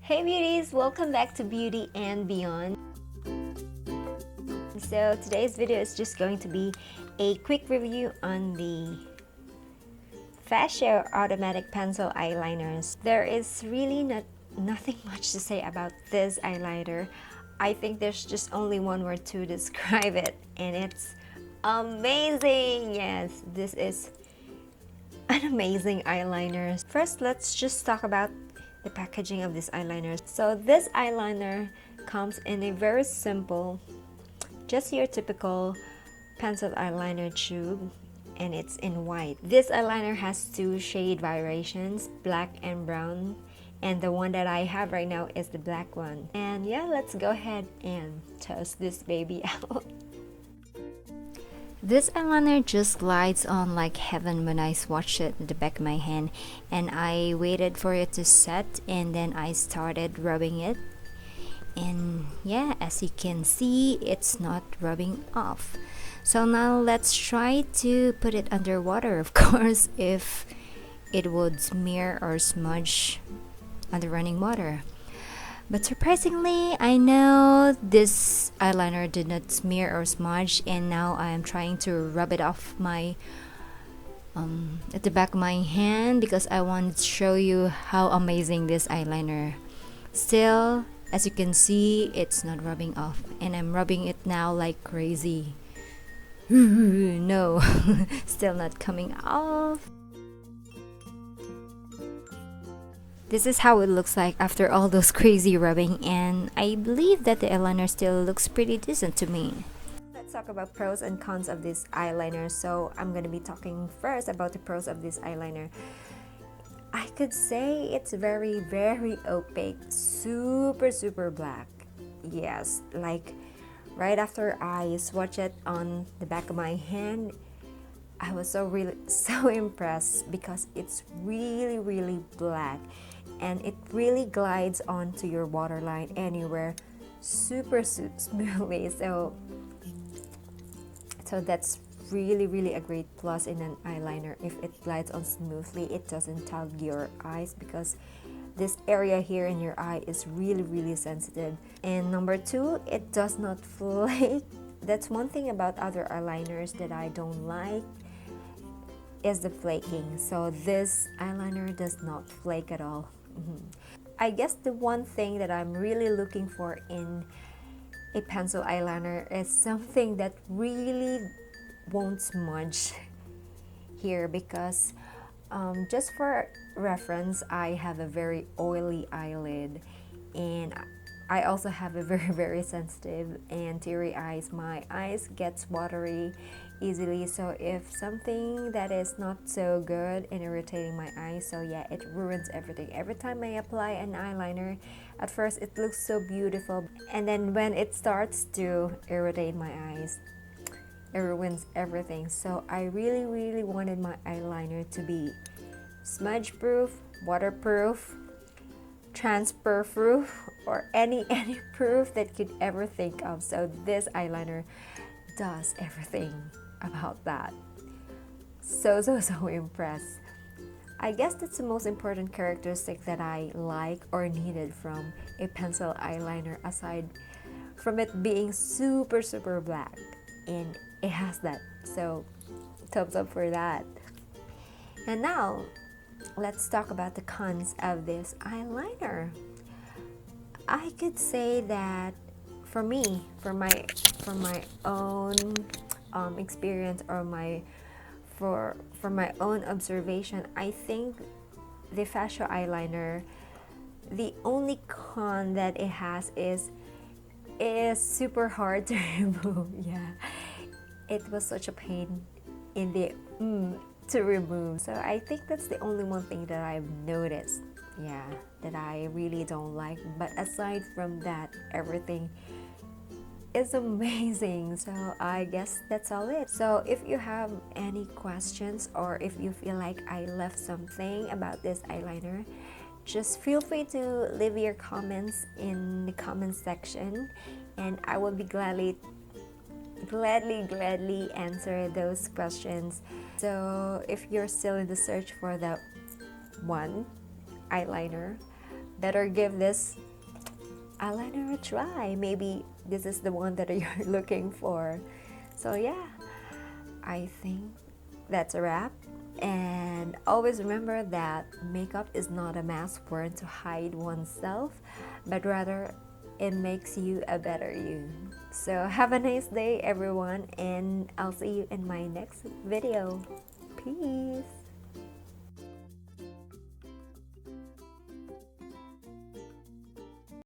Hey beauties, welcome back to Beauty and Beyond. So today's video is just going to be a quick review on the Fasio automatic pencil eyeliners. There is really nothing much to say about this eyeliner. I think there's just only one word to describe it, and it's amazing. Yes, this is an amazing eyeliner. First, let's just talk about the packaging of this eyeliner. So this eyeliner comes in a very simple, just your typical pencil eyeliner tube, and it's in white. This eyeliner has two shade variations, black and brown, and the one that I have right now is the black one. And yeah, let's go ahead and test this baby out. This eyeliner just glides on like heaven when I swatched it at the back of my hand, and I waited for it to set and then I started rubbing it. And yeah, as you can see, it's not rubbing off. So now let's try to put it under water, of course, if it would smear or smudge under running water. But surprisingly, I know this eyeliner did not smear or smudge, and now I'm trying to rub it off my at the back of my hand because I want to show you how amazing this eyeliner. Still, as you can see, it's not rubbing off, and I'm rubbing it now like crazy. No, still not coming off. This is how it looks like after all those crazy rubbing, and I believe that the eyeliner still looks pretty decent to me. Let's talk about pros and cons of this eyeliner. So I'm going to be talking first about the pros of this eyeliner. I could say it's very opaque, super black. Yes, like right after I swatched it on the back of my hand, I was so impressed because it's really black, and it really glides onto your waterline anywhere super smoothly. So that's really a great plus in an eyeliner. If it glides on smoothly, it doesn't tug your eyes because this area here in your eye is really sensitive. And number two, it does not flake. That's one thing about other eyeliners that I don't like, is the flaking. So this eyeliner does not flake at all. I guess the one thing that I'm really looking for in a pencil eyeliner is something that really won't smudge here, because just for reference, I have a very oily eyelid, and I also have a very sensitive and teary eyes. My eyes gets watery easily, so if something that is not so good and irritating my eyes, so yeah, it ruins everything. Every time I apply an eyeliner, at first it looks so beautiful, and then when it starts to irritate my eyes, it ruins everything. So I really wanted my eyeliner to be smudge proof, waterproof, transfer proof, or any proof that could ever think of. So this eyeliner does everything about that. So impressed. I guess that's the most important characteristic that I like or needed from a pencil eyeliner, aside from it being super black, and it has that. So thumbs up for that. And now let's talk about the cons of this eyeliner. I could say that for me, for my own experience, or for my own observation, I think the Fasio eyeliner, the only con that it has is super hard to remove. Yeah, it was such a pain in the to remove. So I think that's the only one thing that I've noticed, yeah, that I really don't like. But aside from that, everything is amazing. So I guess that's all it. So if you have any questions, or if you feel like I left something about this eyeliner, just feel free to leave your comments in the comment section, and I will be gladly answer those questions. So if you're still in the search for that one eyeliner, better give this eyeliner a try. Maybe this is the one that you're looking for. So yeah, I think that's a wrap. And always remember that makeup is not a mask worn to hide oneself, but rather it makes you a better you. So have a nice day everyone, and I'll see you in my next video. Peace.